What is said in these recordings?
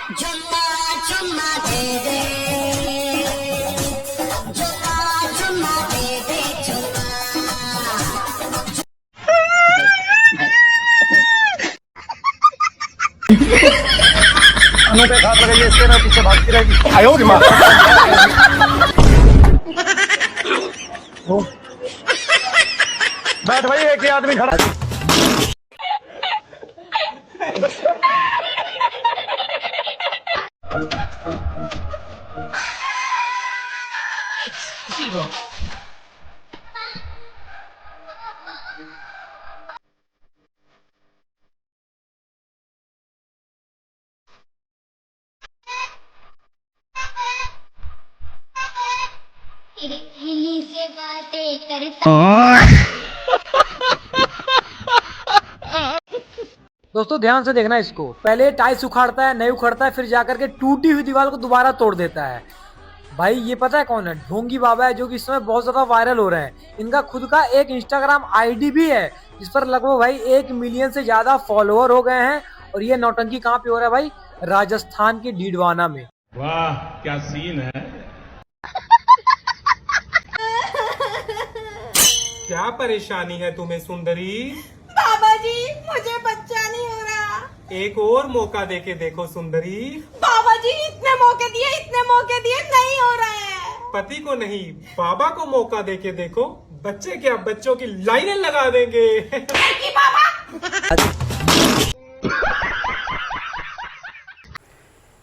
चुम्मा चुम्मा दे दे, चुम्मा चुम्मा दे दे, चुम्मा। कानों पे हाथ लगाइए, इसके ना पीछे भागती रहेगी। आयो रे माँ। बैठ भाई, एक ही आदमी खड़ा। इन्हीं से बातें करता। दोस्तों ध्यान से देखना इसको, पहले टाइल्स उखाड़ता है, नहीं उखाड़ता है, फिर जाकर के टूटी हुई दीवार को दोबारा तोड़ देता है। भाई ये पता है कौन है? ढोंगी बाबा है, जो कि इस समय बहुत ज्यादा वायरल हो रहे हैं। इनका खुद का एक इंस्टाग्राम आईडी भी है, जिस पर लगभग भाई 1 मिलियन से ज्यादा फॉलोअर हो गए हैं। और ये नौटंकी कहाँ पे हो रहा है भाई? राजस्थान के डीडवाना में। वाह क्या सीन है। क्या परेशानी है तुम्हें सुंदरी? बाबा जी मुझे बच्चा नहीं हो रहा। एक और मौका देके देखो सुंदरी। बाबा जी इतने मौके दिए नहीं हो रहा है। पति को नहीं, बाबा को मौका देके देखो, बच्चे क्या बच्चों की लाइनें लगा देंगे। कि बाबा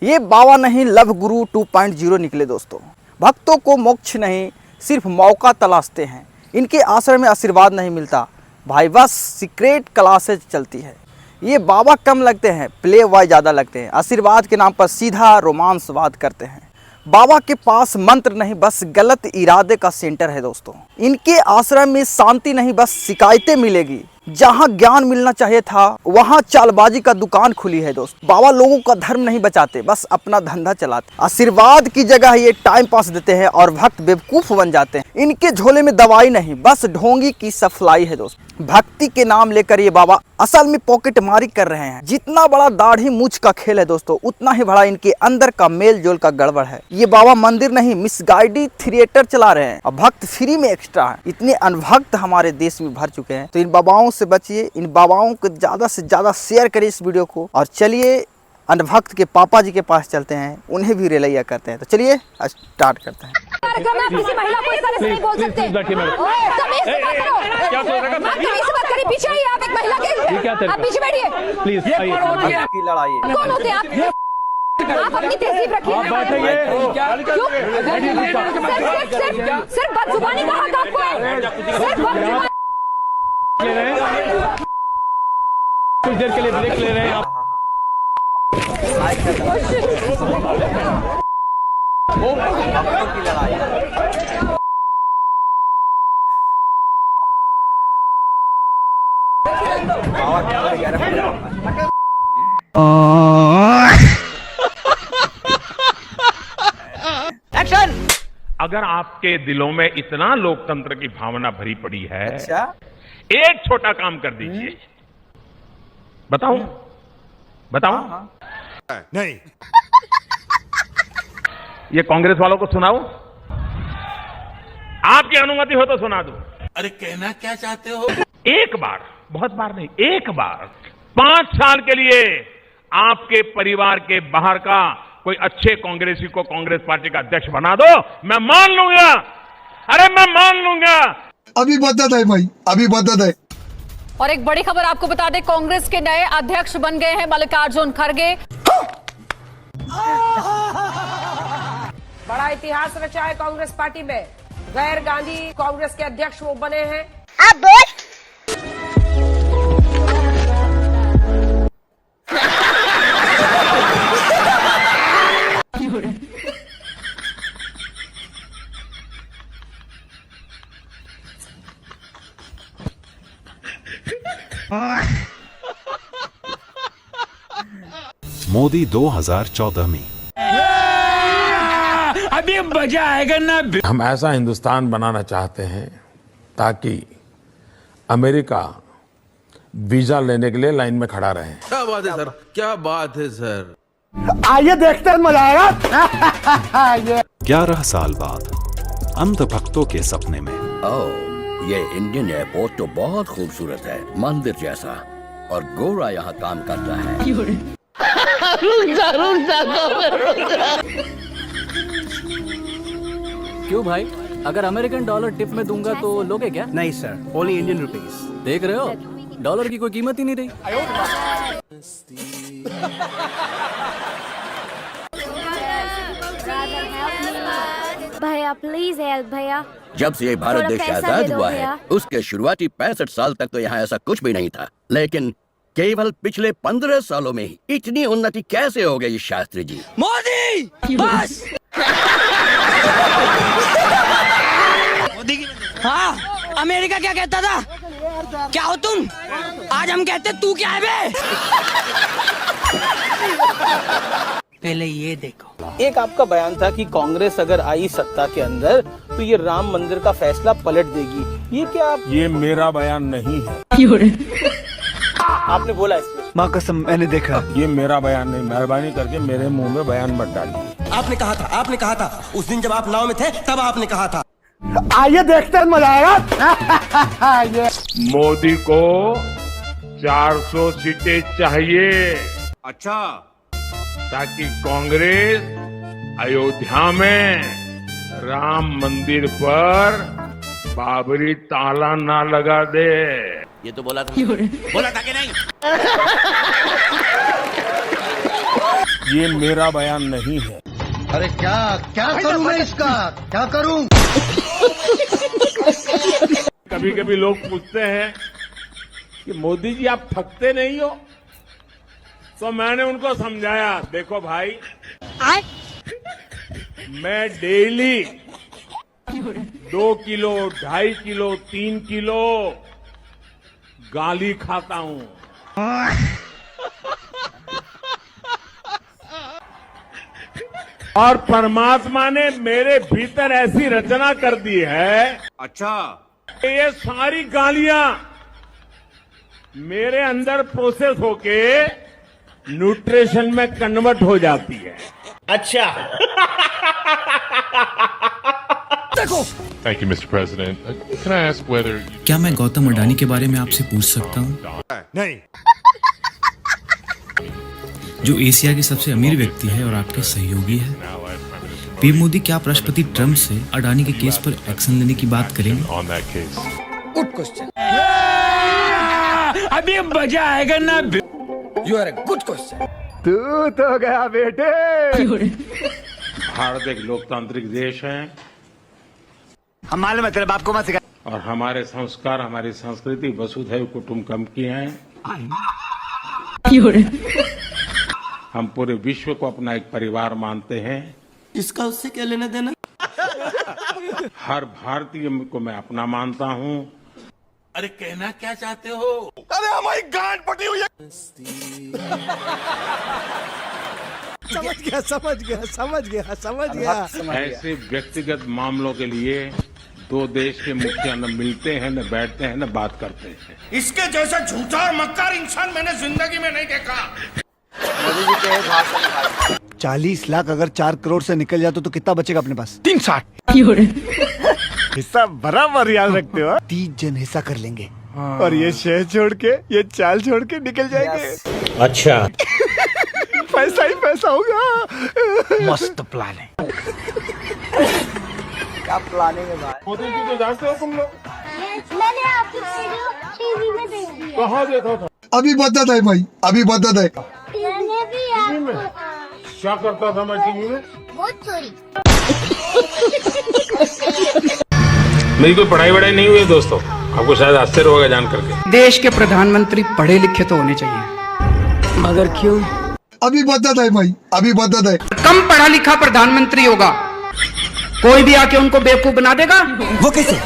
ये बाबा नहीं लव गुरु 2.0 निकले दोस्तों। भक्तों को मोक्ष नहीं, सिर्फ मौका तलाशते हैं। इनके आश्रम में आशीर्वाद नहीं मिलता भाई, बस सीक्रेट क्लासेज चलती है। ये बाबा कम लगते हैं, प्ले बॉय ज़्यादा लगते हैं। आशीर्वाद के नाम पर सीधा रोमांसवाद करते हैं। बाबा के पास मंत्र नहीं, बस गलत इरादे का सेंटर है दोस्तों। इनके आश्रम में शांति नहीं, बस शिकायतें मिलेगी। जहां ज्ञान मिलना चाहिए था वहां चालबाजी का दुकान खुली है दोस्त। बाबा लोगों का धर्म नहीं बचाते, बस अपना धंधा चलाते। आशीर्वाद की जगह ये टाइम पास देते हैं और भक्त बेवकूफ बन जाते हैं। इनके झोले में दवाई नहीं, बस ढोंगी की सफलाई है दोस्त। भक्ति के नाम लेकर ये बाबा असल में पॉकेट मारी कर रहे हैं। जितना बड़ा दाढ़ी मूछ का खेल है दोस्तों, उतना ही बड़ा इनके अंदर का मेल जोल का गड़बड़ है। ये बाबा मंदिर नहीं, मिसगाइडेड थिएटर चला रहे हैं और भक्त फ्री में एक्स्ट्रा है। इतने अनभक्त हमारे देश में भर चुके हैं, तो इन बाबाओं से बचिए। इन बाबाओं को ज्यादा से ज्यादा शेयर करिए इस वीडियो को। और चलिए अनभक्त के पापा जी के पास चलते हैं, उन्हें भी रेलैया करते हैं। तो चलिए स्टार्ट करते हैं। किसी महिला को इस तरह से नहीं बोल सकते। पीछे आइए, आप एक महिला के, आप पीछे बैठिए प्लीज की लड़ाई कौन होते हैं आप अपनी तहजीब रखिए। सिर्फ बदजुबानी का हक आपको है, सिर्फ बदजुबानी। कुछ देर के लिए ब्रेक ले रहे हैं आप। की लड़ाई अगर आपके दिलों में इतना लोकतंत्र की भावना भरी पड़ी है, अच्छा एक छोटा काम कर दीजिए। बताऊं? नहीं। ये कांग्रेस वालों को सुनाओ, आपकी अनुमति हो तो सुना दो। अरे कहना क्या चाहते हो? एक बार, बहुत बार नहीं, एक बार 5 साल के लिए आपके परिवार के बाहर का कोई अच्छे कांग्रेसी को कांग्रेस पार्टी का अध्यक्ष बना दो, मैं मान लूंगा। अरे मैं मान लूंगा। अभी बदत है भाई, अभी बदत है। और एक बड़ी खबर आपको बता दें, कांग्रेस के नए अध्यक्ष बन गए हैं मल्लिकार्जुन खड़गे। बड़ा इतिहास रचा है कांग्रेस पार्टी में। गैर गांधी कांग्रेस के अध्यक्ष वो बने हैं। मोदी 2014 में अभी मजा आएगा ना। हम ऐसा हिंदुस्तान बनाना चाहते हैं ताकि अमेरिका वीजा लेने के लिए लाइन में खड़ा रहे। क्या बात है सर, क्या बात है सर। आइए देखते हैं, मजा आएगा। 11 साल बाद अंधभक्तों के सपने में ओह, ये इंडियन एयरपोर्ट तो बहुत खूबसूरत है, मंदिर जैसा, और गोरा यहाँ काम करता है। क्यों भाई, अगर अमेरिकन डॉलर टिप में दूंगा तो लोगे क्या? नहीं सर, ओनली इंडियन रुपीस। देख रहे हो, डॉलर की कोई कीमत ही नहीं रही। भैया प्लीज हेल्प भैया। जब से ये भारत थोड़ा देश पैसा दे आजाद दो हुआ भैया। है, उसके शुरुआती 65 साल तक तो यहाँ ऐसा कुछ भी नहीं था, लेकिन केवल पिछले 15 सालों में ही इतनी उन्नति कैसे हो गई शास्त्री जी? मोदी बस। हाँ, अमेरिका क्या कहता था? क्या हो तुम? आज हम कहते तू क्या है बे? पहले ये देखो। एक आपका बयान था कि कांग्रेस अगर आई सत्ता के अंदर तो ये राम मंदिर का फैसला पलट देगी। ये क्या ये मेरा बयान नहीं है। आपने बोला इसमें? माँ कसम, मैंने देखा। ये मेरा बयान नहीं, मेहरबानी करके मेरे मुंह में बयान मत डालिए। आपने कहा था उस दिन जब आप नाव में थे तब आपने कहा था। आइए देखते हैं, मजा आएगा। मोदी को 400 सीटें चाहिए। अच्छा, ताकि कांग्रेस अयोध्या में राम मंदिर पर बाबरी ताला ना लगा दे। ये तो बोला था कि नहीं? ये मेरा बयान नहीं है। अरे क्या करूं मैं इसका? क्या करूं? कभी कभी लोग पूछते हैं कि मोदी जी आप थकते नहीं हो, तो मैंने उनको समझाया, देखो भाई, मैं डेली 2 किलो, 2.5 किलो, 3 किलो गाली खाता हूं। और परमात्मा ने मेरे भीतर ऐसी रचना कर दी है, अच्छा, ये सारी गालियां मेरे अंदर प्रोसेस होके न्यूट्रिशन में कन्वर्ट हो जाती है। अच्छा। देखो। Thank you, Mr. President. Can I ask whether क्या मैं गौतम अडानी के बारे में आपसे पूछ सकता हूँ? नहीं। जो एशिया के सबसे अमीर व्यक्ति है और आपके सहयोगी है, पीएम मोदी क्या आप राष्ट्रपति ट्रंप से अडानी के केस पर एक्शन लेने की बात करेंगे? on that case? Good question. अभी मजा आएगा ना। You are a good question. तू तो गया बेटे। भारत एक लोकतांत्रिक देश है हम मालूम है, तेरे बाप को मत सिखा। और हमारे संस्कार, हमारी संस्कृति वसुधैव कुटुंबकम की है। हम पूरे विश्व को अपना एक परिवार मानते हैं। इसका उससे क्या लेना देना? हर भारतीय को मैं अपना मानता हूं। अरे कहना क्या चाहते हो? अरे हमारी गांड पटी हुई है। समझ गया। ऐसे व्यक्तिगत मामलों के लिए दो देश के मुखिया न मिलते हैं, न बैठते हैं, न बात करते हैं। इसके जैसा झूठा और मक्कार इंसान मैंने जिंदगी में नहीं देखा। मोदी जी के भाषण में 40 लाख अगर 4 करोड़ से निकल जाते तो कितना बचेगा अपने पास? 360। हिस्सा बराबर याद रखते हो। 30 जन हिस्सा कर लेंगे और ये शहर छोड़ के, ये चाल छोड़ के निकल जाएंगे। अच्छा। पैसा ही पैसा होगा। मस्त प्लान है। क्या प्लानिंग है भाई? मोदी जी को जानते हो तुम लोग? मैंने आपकी वीडियो टीवी में देखी है। कहाँ देखा था? अभी बता दे भाई, अभी बता दे। मैंने भी आपको। क्या करता था मैं टीवी में? बहुत चोरी। मेरी कोई पढ़ाई वढ़ाई नहीं हुई दोस्तों, आपको शायद आश्चर्य होगा जान करके। देश के प्रधानमंत्री पढ़े लिखे तो होने चाहिए, मगर क्यों? अभी बता दे भाई, अभी बता दे। कम पढ़ा लिखा प्रधानमंत्री होगा, कोई भी आके उनको बेवकूफ बना देगा। वो कैसे?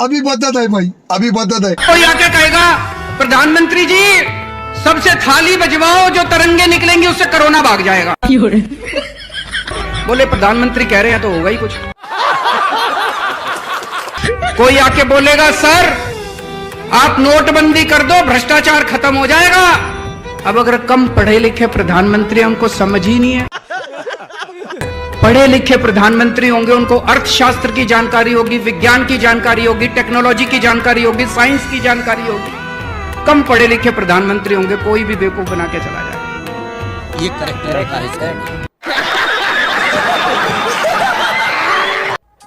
अभी बता दे भाई, अभी बता दे। कोई आके कहेगा प्रधानमंत्री जी सबसे थाली बजवाओ, जो तरंगे निकलेंगी उससे कोरोना भाग जाएगा। बोले प्रधानमंत्री कह रहे हैं तो होगा ही कुछ। कोई आके बोलेगा सर आप नोटबंदी कर दो, भ्रष्टाचार खत्म हो जाएगा। अब अगर कम पढ़े लिखे प्रधानमंत्री उनको समझ ही नहीं है, पढ़े लिखे प्रधानमंत्री होंगे उनको अर्थशास्त्र की जानकारी होगी, विज्ञान की जानकारी होगी, टेक्नोलॉजी की जानकारी होगी, साइंस की जानकारी होगी। कम पढ़े लिखे प्रधानमंत्री होंगे, कोई भी बेवकूफ बना के चला जाए। ये करेक्ट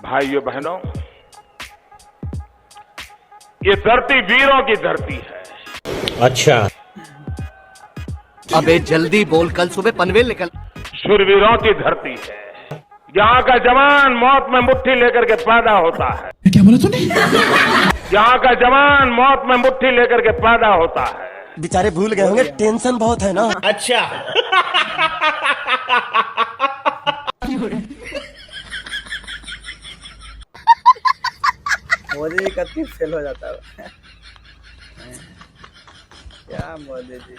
भाइयों बहनों, ये धरती वीरों की धरती है। अच्छा, अबे जल्दी बोल, कल सुबह पनवेल निकल। शूरवीरों की धरती है। यहाँ का जवान मौत में मुट्ठी लेकर के पैदा होता है। क्या बोला तूने? यहाँ का जवान मौत में मुट्ठी लेकर के पैदा होता है। बेचारे भूल गए होंगे, टेंशन बहुत है ना। अच्छा मोदी जी कति फेल हो जाता है। क्या मोदी जी।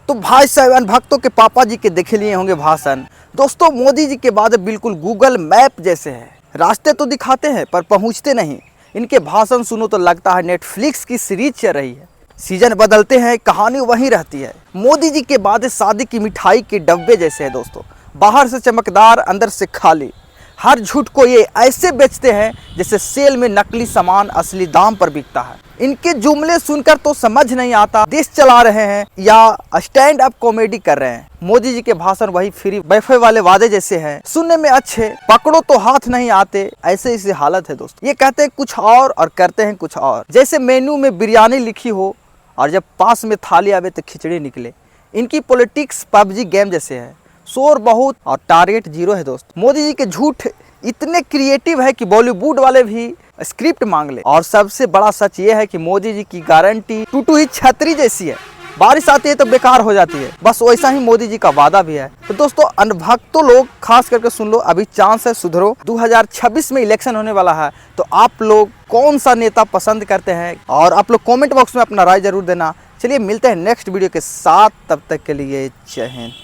तो भाई साहब भक्तों के पापा जी के देखे लिए होंगे भाषण। दोस्तों मोदी जी के बाद बिल्कुल गूगल मैप जैसे है, रास्ते तो दिखाते हैं पर पहुंचते नहीं। इनके भाषण सुनो तो लगता है नेटफ्लिक्स की सीरीज चल रही है। सीजन बदलते हैं, कहानी वहीं रहती है। मोदी जी के बाद शादी की मिठाई के डब्बे जैसे है दोस्तों, बाहर से चमकदार अंदर से खाली। हर झूठ को ये ऐसे बेचते हैं जैसे सेल में नकली सामान असली दाम पर बिकता है। इनके जुमले सुनकर तो समझ नहीं आता देश चला रहे हैं या स्टैंड अप कॉमेडी कर रहे हैं। मोदी जी के भाषण वही फ्री वाईफाई वाले वादे जैसे हैं, सुनने में अच्छे, पकड़ो तो हाथ नहीं आते, ऐसे इसी हालत है दोस्तों। ये कहते हैं कुछ और करते हैं कुछ और। जैसे मेन्यू में बिरयानी लिखी हो और जब पास में थाली आवे तो खिचड़ी निकले। इनकी पॉलिटिक्स पबजी गेम जैसे है, शोर बहुत और टारगेट जीरो है दोस्त। मोदी जी के झूठ इतने क्रिएटिव है कि बॉलीवुड वाले भी स्क्रिप्ट मांग ले। और सबसे बड़ा सच ये है कि मोदी जी की गारंटी टूटू ही छतरी जैसी है, बारिश आती है तो बेकार हो जाती है। बस वैसा ही मोदी जी का वादा भी है। तो दोस्तों अनभक्तों लोग खास करके सुन लो, अभी चांस है सुधरो। 2026 में इलेक्शन होने वाला है, तो आप लोग कौन सा नेता पसंद करते हैं और आप लोग कमेंट बॉक्स में अपना राय जरूर देना। चलिए मिलते हैं नेक्स्ट वीडियो के साथ, तब तक के लिए जय हिंद।